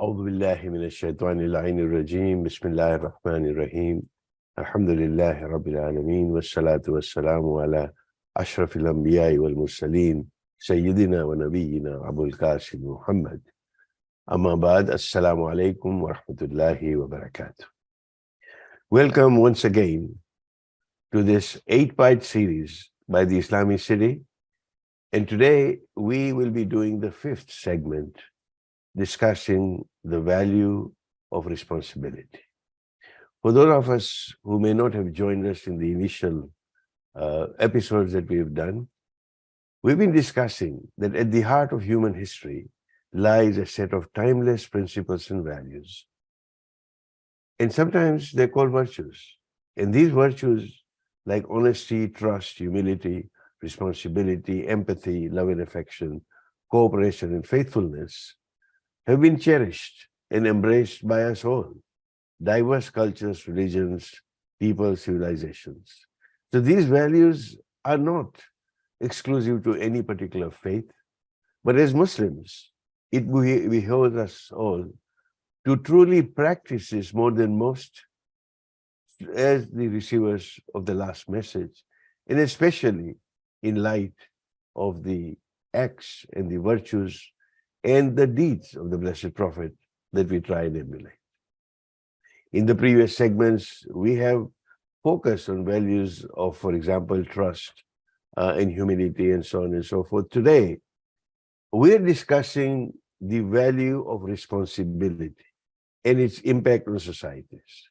أعوذ بالله من الشيطان اللعين الرجيم بسم الله الرحمن الرحيم الحمد لله رب العالمين والصلاة والسلام على أشرف الأنبياء والمرسلين سيدنا ونبينا أبو القاسم محمد أما بعد السلام عليكم ورحمة الله وبركاته. Welcome once again to this 8-part series by the IslamiCity, and today we will be doing the 5th segment, discussing the value of responsibility. For those of us who may not have joined us in the initial episodes that we have done, we've been discussing that at the heart of human history lies a set of timeless principles and values. And sometimes they're called virtues. And these virtues, like honesty, trust, humility, responsibility, empathy, love and affection, cooperation and faithfulness, have been cherished and embraced by us all, diverse cultures, religions, people, civilizations. So these values are not exclusive to any particular faith, but as Muslims, it behoves us all to truly practice this more than most as the receivers of the last message, and especially in light of the acts and the virtues and the deeds of the Blessed Prophet that we try and emulate. In the previous segments, we have focused on values of, for example, trust and humility and so on and so forth. Today, we're discussing the value of responsibility and its impact on societies.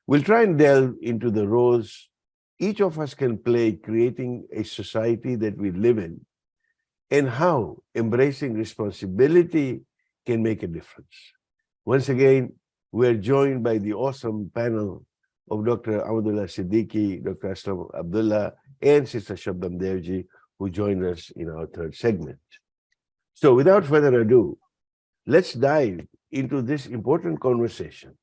We'll try and delve into the roles each of us can play creating a society that we live in, and how embracing responsibility can make a difference. Once again, we're joined by the awesome panel of Dr. Ahmadullah Siddiqui, Dr. Aslam, Abdullah, and Sister Shabnam Dewji, who joined us in our 3rd segment. So without further ado, let's dive into this important conversation.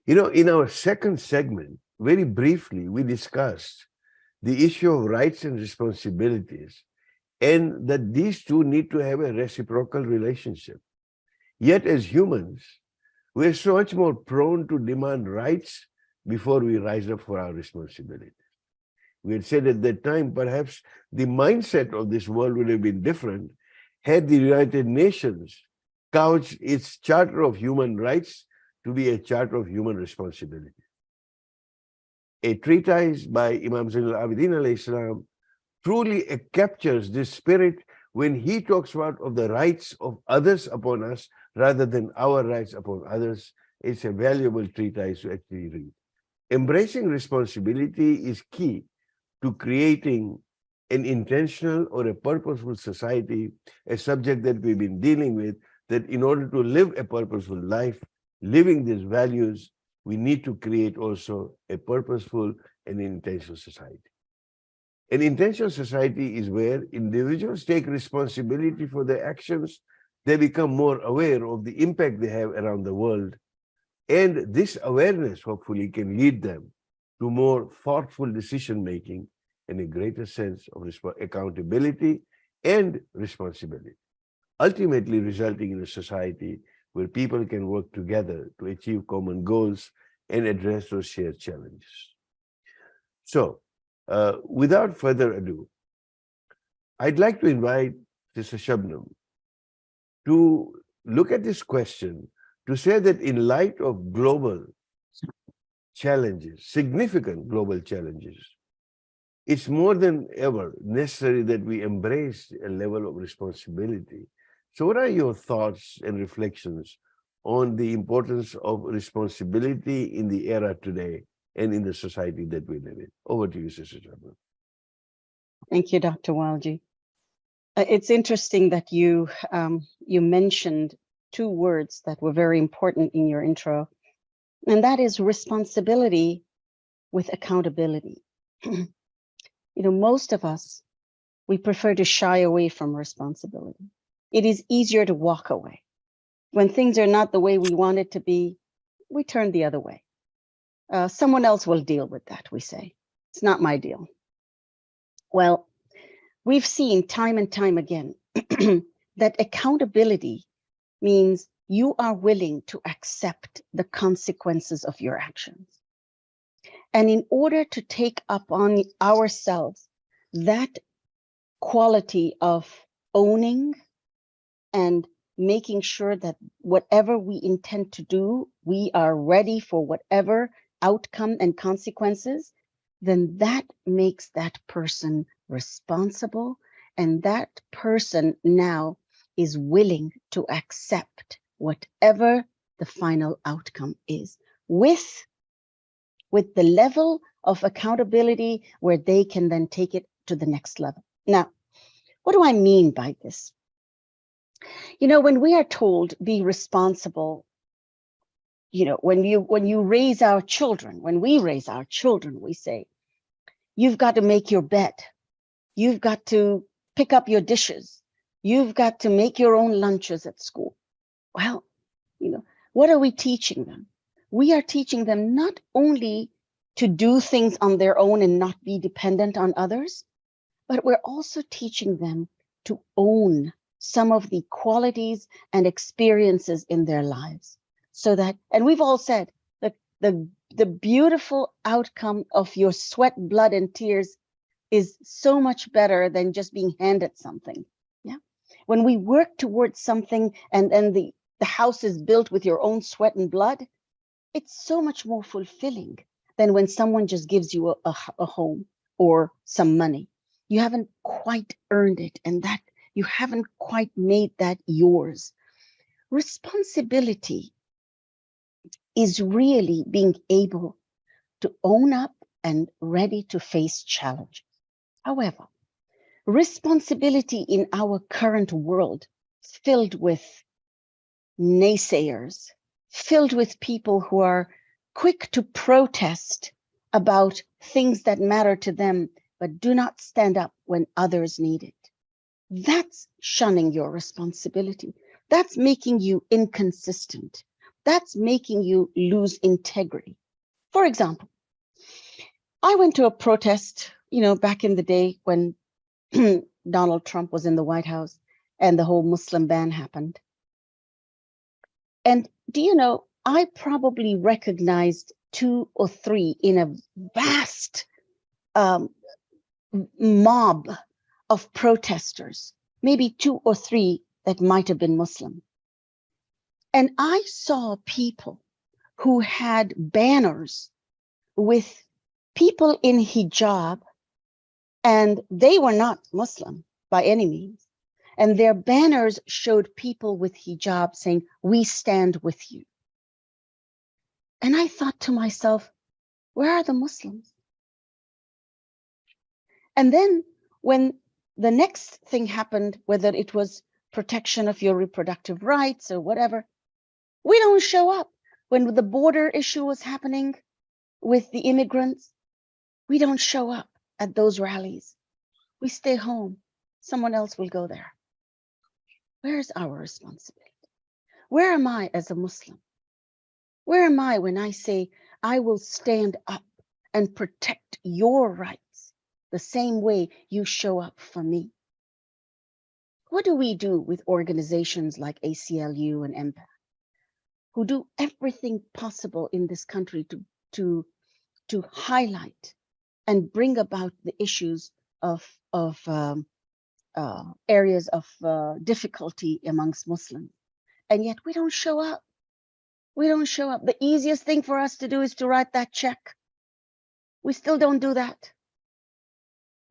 You know, in our 2nd segment, very briefly, we discussed the issue of rights and responsibilities, and that these two need to have a reciprocal relationship. Yet as humans, we're so much more prone to demand rights before we rise up for our responsibilities. We had said at that time, perhaps the mindset of this world would have been different had the United Nations couched its Charter of Human Rights to be a Charter of Human Responsibility. A treatise by Imam Zainul Abidin alayhi salam truly captures this spirit when he talks about of the rights of others upon us rather than our rights upon others. It's a valuable treatise to actually read. Embracing responsibility is key to creating an intentional or a purposeful society, a subject that we've been dealing with, that in order to live a purposeful life, living these values, we need to create also a purposeful and intentional society. An intentional society is where individuals take responsibility for their actions, they become more aware of the impact they have around the world, and this awareness hopefully can lead them to more thoughtful decision-making and a greater sense of accountability and responsibility, ultimately resulting in a society where people can work together to achieve common goals and address those shared challenges. So, without further ado, I'd like to invite Sister Shabnam to look at this question to say that in light of global challenges, significant global challenges, it's more than ever necessary that we embrace a level of responsibility. So what are your thoughts and reflections on the importance of responsibility in the era today and in the society that we live in? Over to you, Sister Shabnam. Thank you, Dr. Walji. It's interesting that you mentioned 2 words that were very important in your intro, and that is responsibility with accountability. You know, most of us, we prefer to shy away from responsibility. It is easier to walk away. When things are not the way we want it to be, we turn the other way. Someone else will deal with that, we say. It's not my deal. Well, we've seen time and time again that accountability means you are willing to accept the consequences of your actions. And in order to take upon ourselves that quality of owning and making sure that whatever we intend to do, we are ready for whatever outcome and consequences, then that makes that person responsible. And that person now is willing to accept whatever the final outcome is with the level of accountability where they can then take it to the next level. Now, what do I mean by this? You know, when we are told be responsible, you know, when you raise our children, when we raise our children, we say, you've got to make your bed. You've got to pick up your dishes. You've got to make your own lunches at school. Well, you know, what are we teaching them? We are teaching them not only to do things on their own and not be dependent on others, but we're also teaching them to own some of the qualities and experiences in their lives. So that, and we've all said that the beautiful outcome of your sweat, blood, and tears is so much better than just being handed something. Yeah. When we work towards something and the house is built with your own sweat and blood, it's so much more fulfilling than when someone just gives you a home or some money. You haven't quite earned it, and that you haven't quite made that yours. Responsibility is really being able to own up and ready to face challenges. However, responsibility in our current world, filled with naysayers, filled with people who are quick to protest about things that matter to them, but do not stand up when others need it. That's shunning your responsibility. That's making you inconsistent. That's making you lose integrity. For example, I went to a protest, you know, back in the day when Donald Trump was in the White House and the whole Muslim ban happened. And do you know, I probably recognized 2 or 3 in a vast mob of protesters, maybe 2 or 3 that might have been Muslim. And I saw people who had banners with people in hijab, and they were not Muslim by any means. And their banners showed people with hijab saying, "We stand with you." And I thought to myself, where are the Muslims? And then when the next thing happened, whether it was protection of your reproductive rights or whatever, we don't show up. When the border issue was happening with the immigrants, we don't show up at those rallies. We stay home. Someone else will go there. Where is our responsibility? Where am I as a Muslim? Where am I when I say, I will stand up and protect your rights the same way you show up for me? What do we do with organizations like ACLU and EMPACT, who do everything possible in this country to highlight and bring about the issues of areas of difficulty amongst Muslims? And yet we don't show up. We don't show up. The easiest thing for us to do is to write that check. We still don't do that.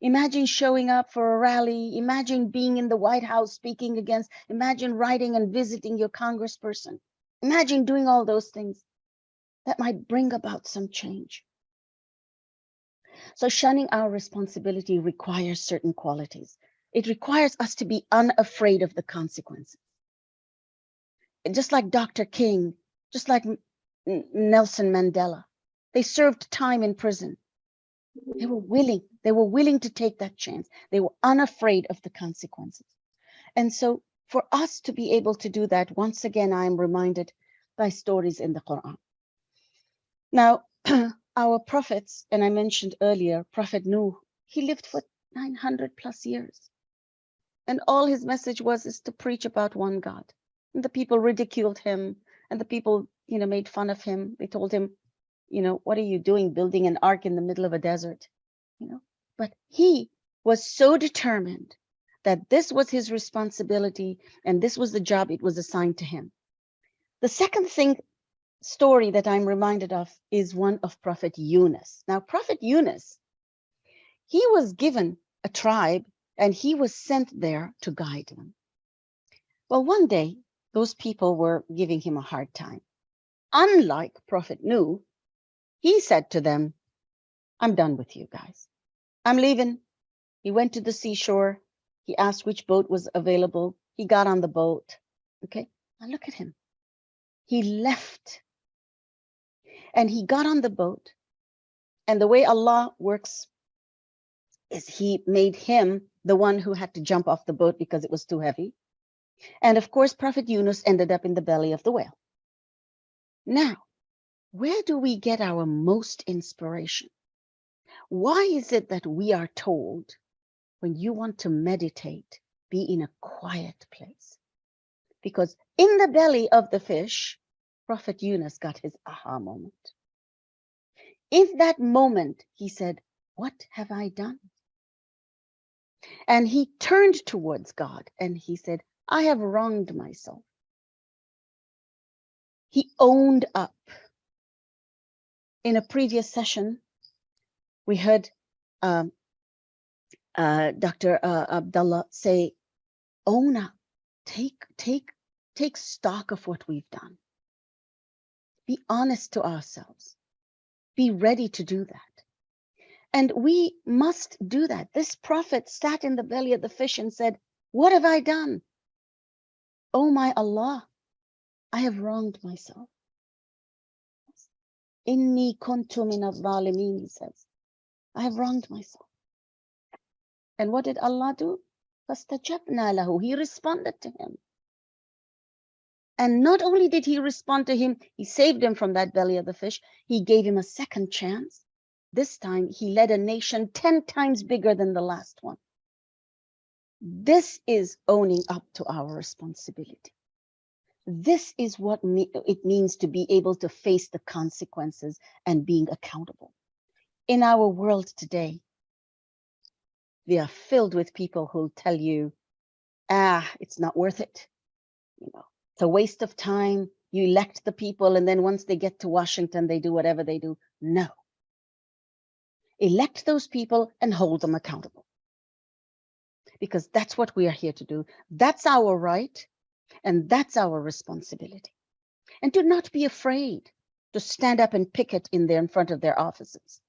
Imagine showing up for a rally. Imagine being in the White House speaking against. Imagine writing and visiting your congressperson. Imagine doing all those things. That might bring about some change. So shunning our responsibility requires certain qualities. It requires us to be unafraid of the consequences. Just like Dr. King, just like Nelson Mandela, they served time in prison. They were willing to take that chance. They were unafraid of the consequences. And so for us to be able to do that, once again, I am reminded by stories in the Quran. Now, our prophets, and I mentioned earlier, Prophet Nuh, he lived for 900 plus years. And all his message is to preach about one God. And the people ridiculed him, and the people, made fun of him. They told him, what are you doing building an ark in the middle of a desert? But he was so determined that this was his responsibility and this was the job it was assigned to him. The second story that I'm reminded of is one of Prophet Yunus. Now, Prophet Yunus, he was given a tribe and he was sent there to guide them. Well, one day, those people were giving him a hard time. Unlike Prophet Nuh, he said to them, I'm done with you guys. I'm leaving. He went to the seashore. He asked which boat was available. He got on the boat. Okay, now look at him. He left and he got on the boat. And the way Allah works is he made him the one who had to jump off the boat because it was too heavy. And of course, Prophet Yunus ended up in the belly of the whale. Now, where do we get our most inspiration? Why is it that we are told when you want to meditate, be in a quiet place? Because in the belly of the fish, Prophet Yunus got his aha moment. In that moment, he said, what have I done? And he turned towards God and he said, I have wronged myself. He owned up. In a previous session, we heard Dr. Abdullah say, own up, take stock of what we've done. Be honest to ourselves. Be ready to do that. And we must do that. This prophet sat in the belly of the fish and said, what have I done? Oh my Allah, I have wronged myself. Inni kuntu min al-zalimin, he says. I have wronged myself. And what did Allah do? Fastajabna lahu. He responded to him. And not only did he respond to him, he saved him from that belly of the fish. He gave him a second chance. This time he led a nation 10 times bigger than the last one. This is owning up to our responsibility. This is what it means to be able to face the consequences and being accountable. In our world today, we are filled with people who tell you, it's not worth it. It's a waste of time. You elect the people, and then once they get to Washington, they do whatever they do. No. Elect those people and hold them accountable. Because that's what we are here to do. That's our right, and that's our responsibility. And do not be afraid to stand up and picket in front of their offices.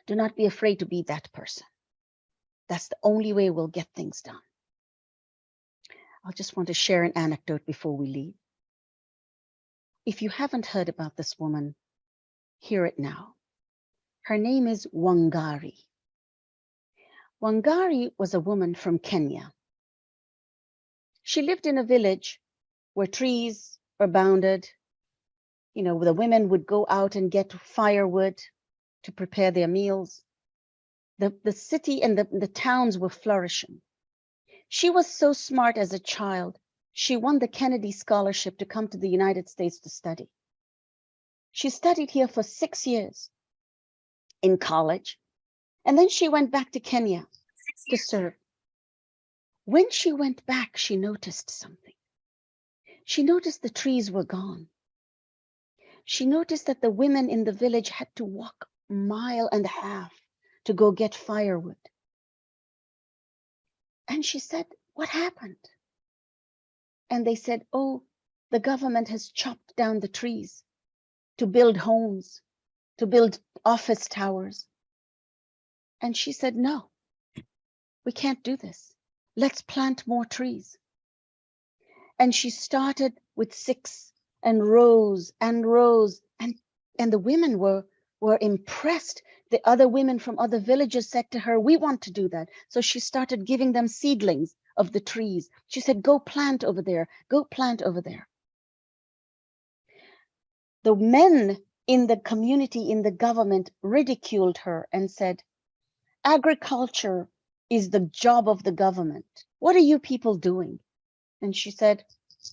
Do not be afraid to be that person. That's the only way we'll get things done. I just want to share an anecdote before we leave. If you haven't heard about this woman, hear it now. Her name is Wangari. Wangari was a woman from Kenya. She lived in a village where trees were bounded. The women would go out and get firewood to prepare their meals. The city and the towns were flourishing. She was so smart as a child. She won the Kennedy Scholarship to come to the United States to study. She studied here for 6 years in college, and then she went back to Kenya to serve. When she went back, she noticed something. She noticed the trees were gone. She noticed that the women in the village had to walk a mile and a half to go get firewood. And she said, what happened? And they said, oh, the government has chopped down the trees to build homes, to build office towers. And she said, no, we can't do this. Let's plant more trees. And she started with 6 and rows and rows. And the women were impressed. The other women from other villages said to her, we want to do that. So she started giving them seedlings of the trees. She said, go plant over there, go plant over there. The men in the community, in the government, ridiculed her and said, agriculture is the job of the government. What are you people doing? And she said,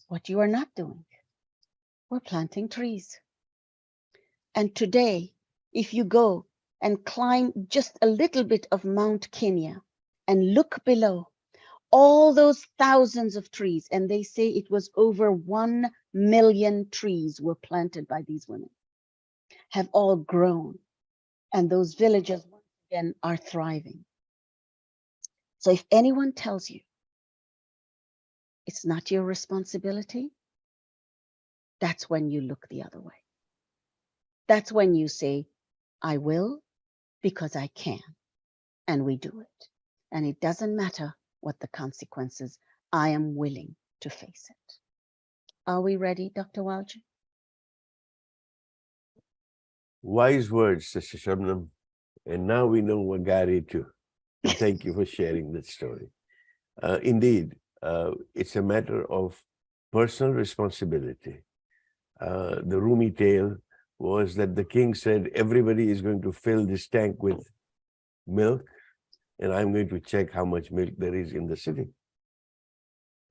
what you are not doing. We're planting trees. And today, if you go and climb just a little bit of Mount Kenya and look below, all those thousands of trees, and they say it was over 1 million trees were planted by these women, have all grown. And those villages, once again, are thriving. So if anyone tells you it's not your responsibility, that's when you look the other way. That's when you say, I will because I can, and we do it. And it doesn't matter what the consequences, I am willing to face it. Are we ready, Dr. Walji? Wise words, Sister Shabnam. And now we know what got into. And thank you for sharing that story. Indeed, it's a matter of personal responsibility. The Rumi tale was that the king said, everybody is going to fill this tank with milk, and I'm going to check how much milk there is in the city.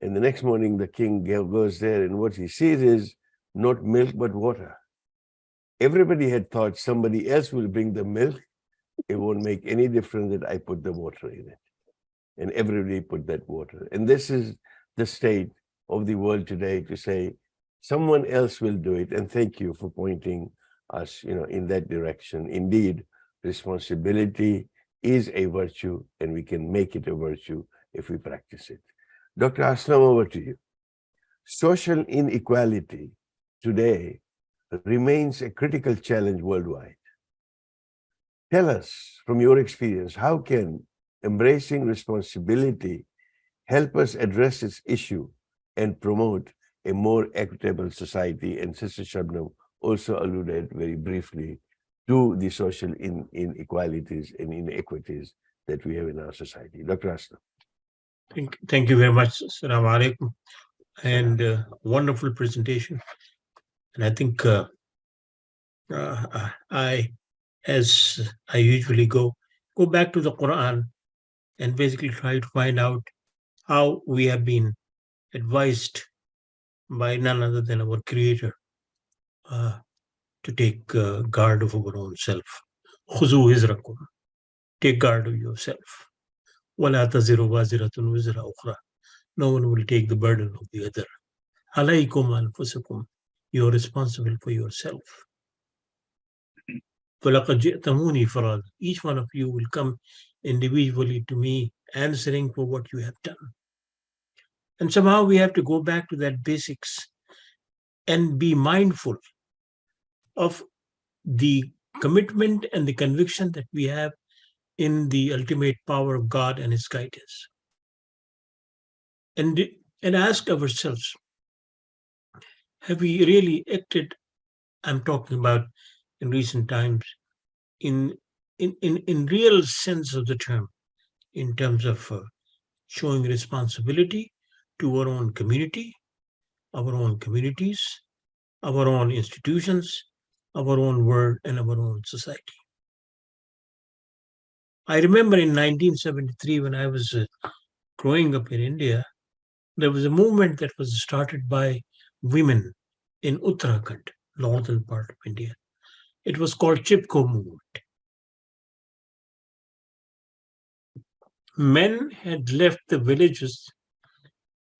And the next morning, the king goes there, and what he sees is not milk, but water. Everybody had thought somebody else will bring the milk. It won't make any difference that I put the water in it. And everybody put that water. And this is the state of the world today, to say, someone else will do it. And thank you for pointing us, in that direction. Indeed, responsibility is a virtue, and we can make it a virtue if we practice it. Dr. Aslam, over to you. Social inequality today remains a critical challenge worldwide. Tell us, from your experience, how can embracing responsibility help us address this issue and promote a more equitable society? And Sister Shabnam also alluded very briefly to the social inequalities and inequities that we have in our society. Dr. Aslam. Thank you very much. Assalamu alaikum. And wonderful presentation. And I think as I usually go back to the Quran and basically try to find out how we have been advised by none other than our Creator to take guard of our own self. Khuzu hizrakum. Take guard of yourself. Wala taziru waziratun wizra ukhra. No one will take the burden of the other. Alaykum anfusakum. You're responsible for yourself. Each one of you will come individually to me, answering for what you have done. And somehow we have to go back to that basics and be mindful of the commitment and the conviction that we have in the ultimate power of God and His guidance. And ask ourselves, have we really acted, I'm talking about in recent times, in real sense of the term, in terms of showing responsibility to our own community, our own communities, our own institutions, our own world, and our own society. I remember in 1973, when I was growing up in India, there was a movement that was started by women in Uttarakhand, northern part of India. It was called Chipko movement. Men had left the villages,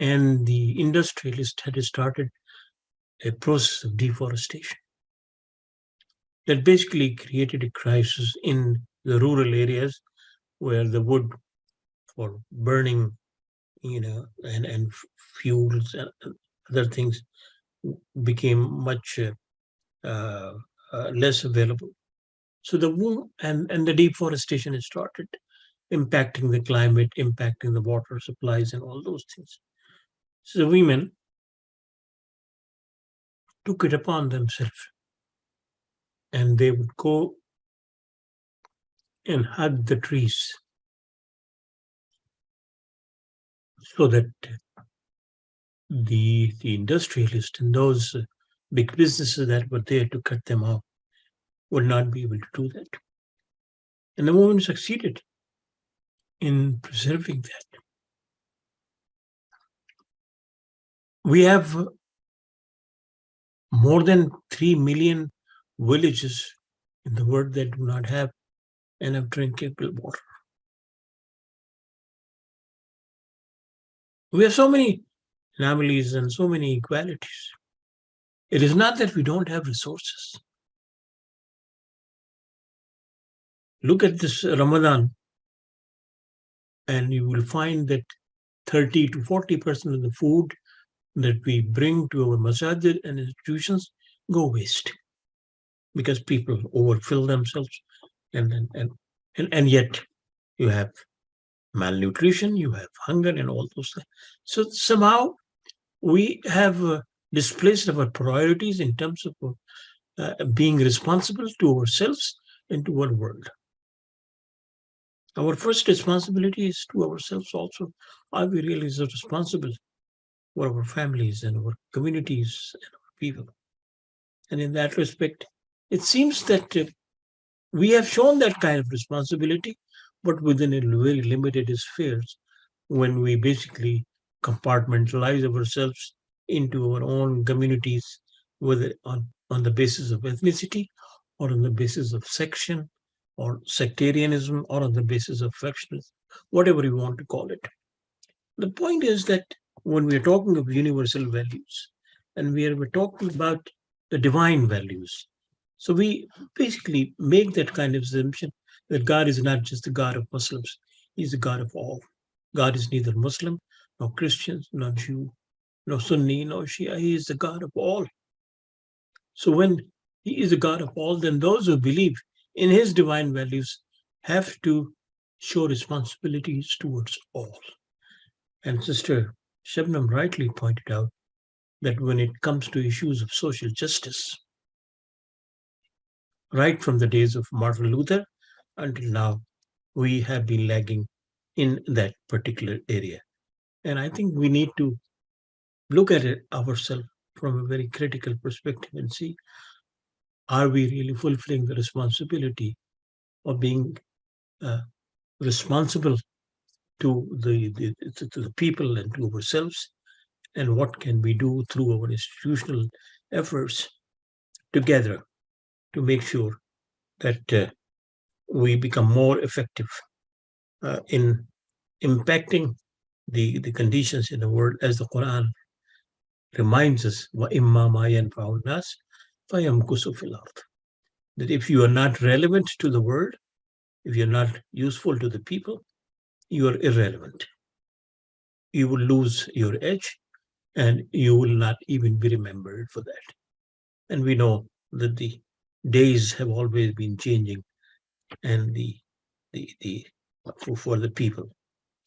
and the industrialists had started a process of deforestation that basically created a crisis in the rural areas where the wood for burning, and fuels and other things became much less available. So the deforestation started impacting the climate, impacting the water supplies and all those things. So the women took it upon themselves, and they would go and hug the trees so that the industrialists and those big businesses that were there to cut them off would not be able to do that. And the movement succeeded in preserving that. We have more than 3 million villages in the world that do not have enough drinkable water. We have so many anomalies and so many inequalities. It is not that we don't have resources. Look at this Ramadan, and you will find that 30 to 40% of the food that we bring to our masajid and institutions go waste because people overfill themselves, and yet you have malnutrition, you have hunger, and all those things. So somehow we have displaced our priorities in terms of being responsible to ourselves and to our world. Our first responsibility is to ourselves also. Are we really so responsible for our families and our communities and our people? And in that respect, it seems that we have shown that kind of responsibility, but within a very limited spheres, when we basically compartmentalize ourselves into our own communities, whether on the basis of ethnicity or on the basis of section or sectarianism or on the basis of factionalism, whatever you want to call it. The point is that when we're talking of universal values and we're talking about the divine values, so we basically make that kind of assumption that God is not just the God of Muslims, He's the God of all. God is neither Muslim, nor Christian, nor Jew, nor Sunni, nor Shia. He is the God of all. So when He is the God of all, then those who believe in His divine values have to show responsibilities towards all. And Sister Shabnam rightly pointed out that when it comes to issues of social justice, right from the days of Martin Luther until now, we have been lagging in that particular area. And I think we need to look at it ourselves from a very critical perspective and see, are we really fulfilling the responsibility of being responsible to the people and to ourselves? And what can we do through our institutional efforts together to make sure that we become more effective in impacting the conditions in the world, as the Quran reminds us, وَإِمَّا مَا يَنْفَعُ النَّاسِ فَيَمْكُسُ فِي الْأَرْضِ, that if you are not relevant to the world, if you're not useful to the people, you are irrelevant. You will lose your edge and you will not even be remembered for that. And we know that the days have always been changing and for the people.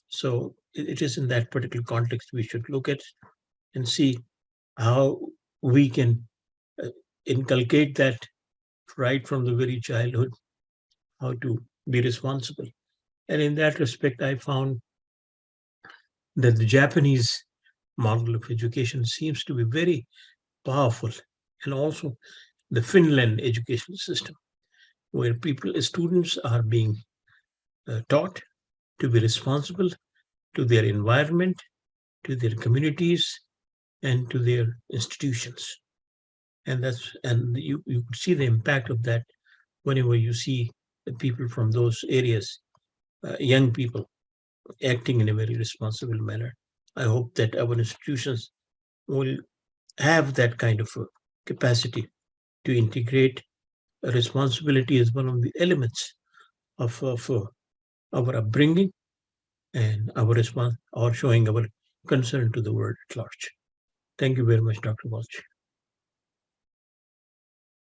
So it is in that particular context we should look at and see how we can inculcate that right from the very childhood, how to be responsible. And in that respect, I found that the Japanese model of education seems to be very powerful, and also the Finland educational system, where students are being taught to be responsible to their environment, to their communities, and to their institutions. And you could see the impact of that whenever you see the people from those areas, young people, acting in a very responsible manner. I hope that our institutions will have that kind of capacity to integrate responsibility as one of the elements of our upbringing and our response, or showing our concern to the world at large. Thank you very much, Dr. Walji.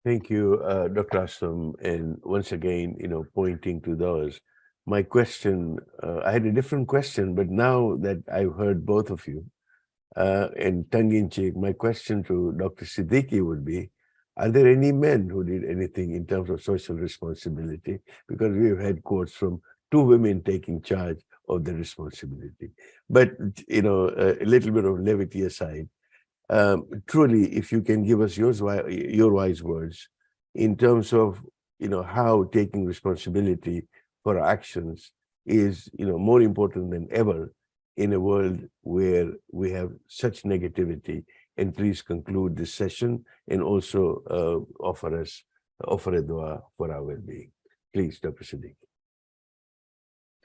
Thank you, Dr. Aslam. And once again, pointing to those, my question, I had a different question, but now that I've heard both of you, and tongue-in-cheek, my question to Dr. Siddiqui would be, are there any men who did anything in terms of social responsibility? Because we've had quotes from 2 women taking charge of the responsibility. But, a little bit of levity aside, truly, if you can give us your wise words in terms of, how taking responsibility for our actions is, more important than ever in a world where we have such negativity. And please conclude this session and also offer a dua for our well-being. Please, Dr. Siddiqui.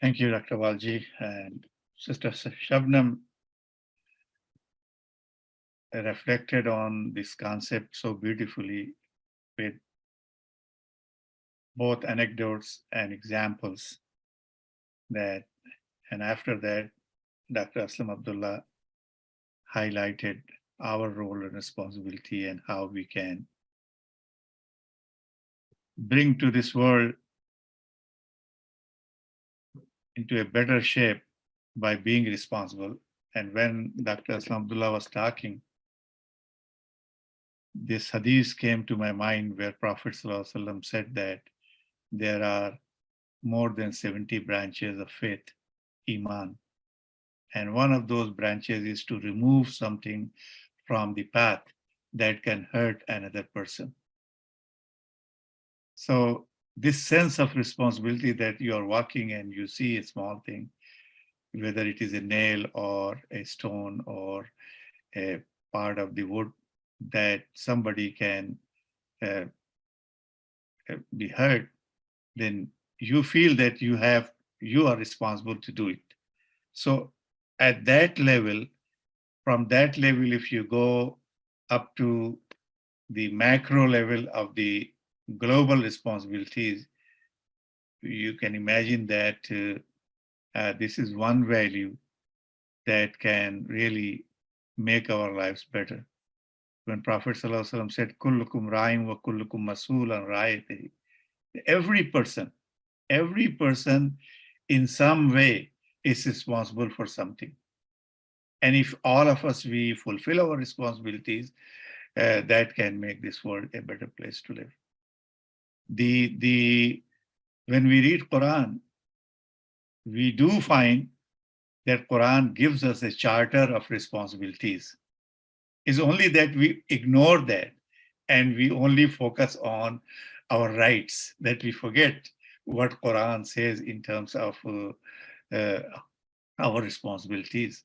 Thank you, Dr. Walji. And Sister Shabnam reflected on this concept so beautifully with both anecdotes and examples that, and after that, Dr. Aslam Abdullah highlighted our role and responsibility and how we can bring to this world into a better shape by being responsible. And when Dr. Aslam Abdullah was talking, this hadith came to my mind where Prophet ﷺ said that there are more than 70 branches of faith, Iman. And one of those branches is to remove something from the path that can hurt another person. So this sense of responsibility that you are walking and you see a small thing, whether it is a nail or a stone or a part of the wood that somebody can be hurt, then you feel that you are responsible to do it. So at that level, from that level, if you go up to the macro level of the global responsibilities, you can imagine that this is one value that can really make our lives better. When Prophet ﷺ said, "Kullukum ra'in wa kullukum mas'ulan ra'iyatihi," every person in some way is responsible for something. And if all of us, we fulfill our responsibilities, that can make this world a better place to live. When we read Quran, we do find that Quran gives us a charter of responsibilities. It's only that we ignore that and we only focus on our rights, that we forget what Quran says in terms of our responsibilities.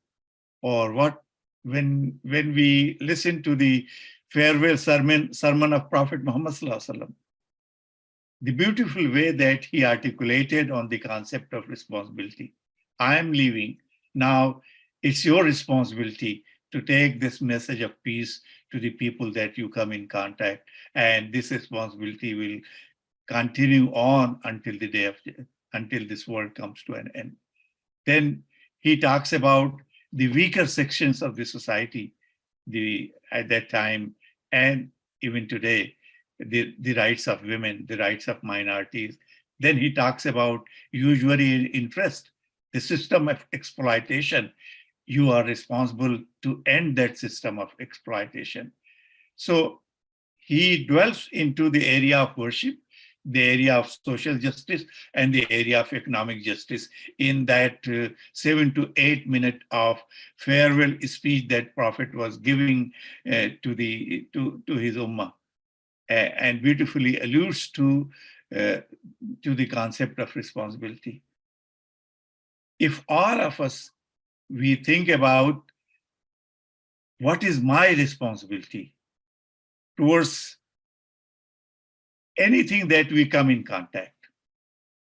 Or what, when we listen to the farewell sermon of Prophet Muhammad Sallallahu Alaihi Wasallam, the beautiful way that he articulated on the concept of responsibility. I am leaving. Now it's your responsibility to take this message of peace to the people that you come in contact. And this responsibility will continue on until until this world comes to an end. Then he talks about the weaker sections of the society, at that time and even today, the rights of women, the rights of minorities. Then he talks about usury interest, the system of exploitation. You are responsible to end that system of exploitation. So he dwells into the area of worship, the area of social justice, and the area of economic justice in that 7 to 8 minute of farewell speech that Prophet was giving to his ummah, and beautifully alludes to the concept of responsibility. If all of us, we think about what is my responsibility towards anything that we come in contact,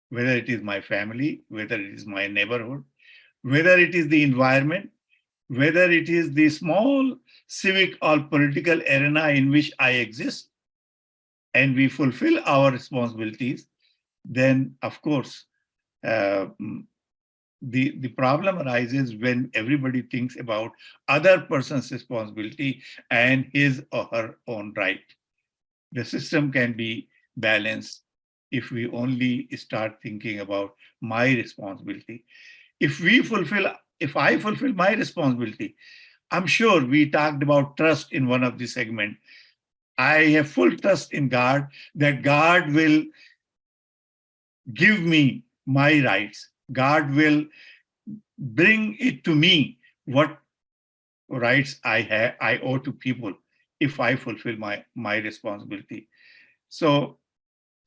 whether it is my family, whether it is my neighborhood, whether it is the environment, whether it is the small civic or political arena in which I exist, and we fulfill our responsibilities, then of course, the problem arises when everybody thinks about other person's responsibility and his or her own right. The system can be balanced if we only start thinking about my responsibility. If I fulfill my responsibility, I'm sure we talked about trust in one of the segments. I have full trust in God that God will give me my rights. God will bring it to me what rights I owe to people if I fulfill my responsibility. So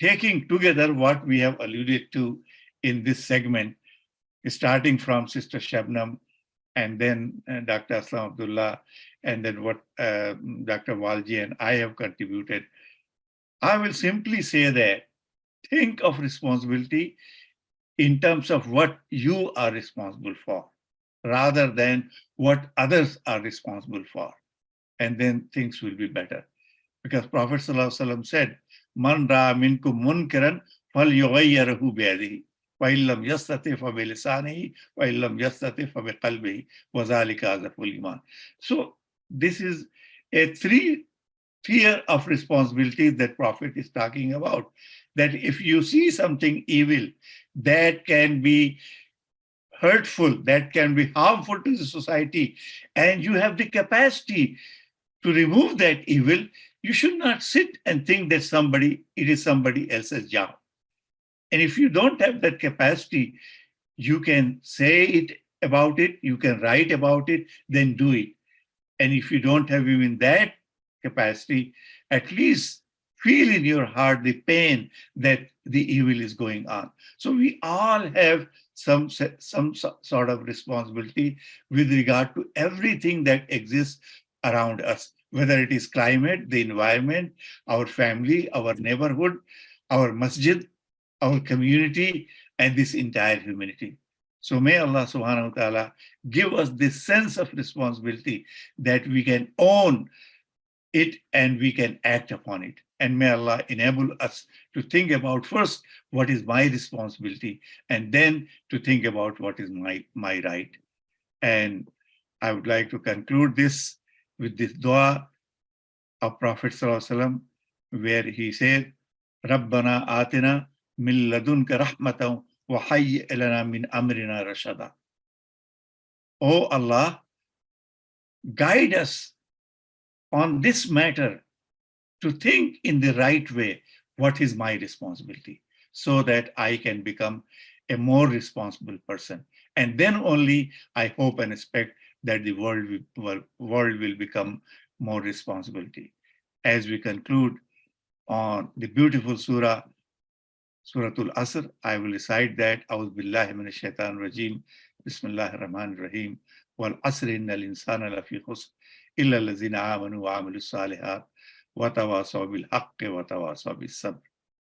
taking together what we have alluded to in this segment, starting from Sister Shabnam, and then Dr. Aslam Abdullah, and then what Dr. Walji and I have contributed. I will simply say that think of responsibility in terms of what you are responsible for, rather than what others are responsible for. And then things will be better. Because Prophet ﷺ said, Man ra'a minkum munkaran falyughayyirhu biyadihi, wa illam yastati fa bilisanihi, wa illam yastati fa biqalbihi, wa zalika azaful iman. So this is a tier of responsibility that Prophet is talking about. That if you see something evil that can be hurtful, that can be harmful to the society, and you have the capacity to remove that evil, you should not sit and think that it is somebody else's job. And if you don't have that capacity, you can say about it, you can write about it, then do it. And if you don't have even that capacity, at least feel in your heart the pain that the evil is going on. So we all have some sort of responsibility with regard to everything that exists around us, whether it is climate, the environment, our family, our neighborhood, our masjid, our community, and this entire humanity. So may Allah subhanahu wa ta'ala give us this sense of responsibility that we can own it and we can act upon it. And may Allah enable us to think about first what is my responsibility, and then to think about what is my right. And I would like to conclude this with this dua of Prophet ﷺ, where he said, Rabbana atina min ladunka rahmatan wa hayyi lana min amrina rashada. Oh Allah, guide us on this matter to think in the right way what is my responsibility, so that I can become a more responsible person. And then only I hope and expect that the world will become more responsibility. As we conclude on the beautiful Suratul Asr, I will recite that, A'udhu billahi minash shaitanir rajim, Bismillahir Rahmanir Rahim, wal asri innal insana lafi khusr, illa allazina amanu wa amilus salihat, wa tawasaw bil haqqi wa tawasaw bis sabr.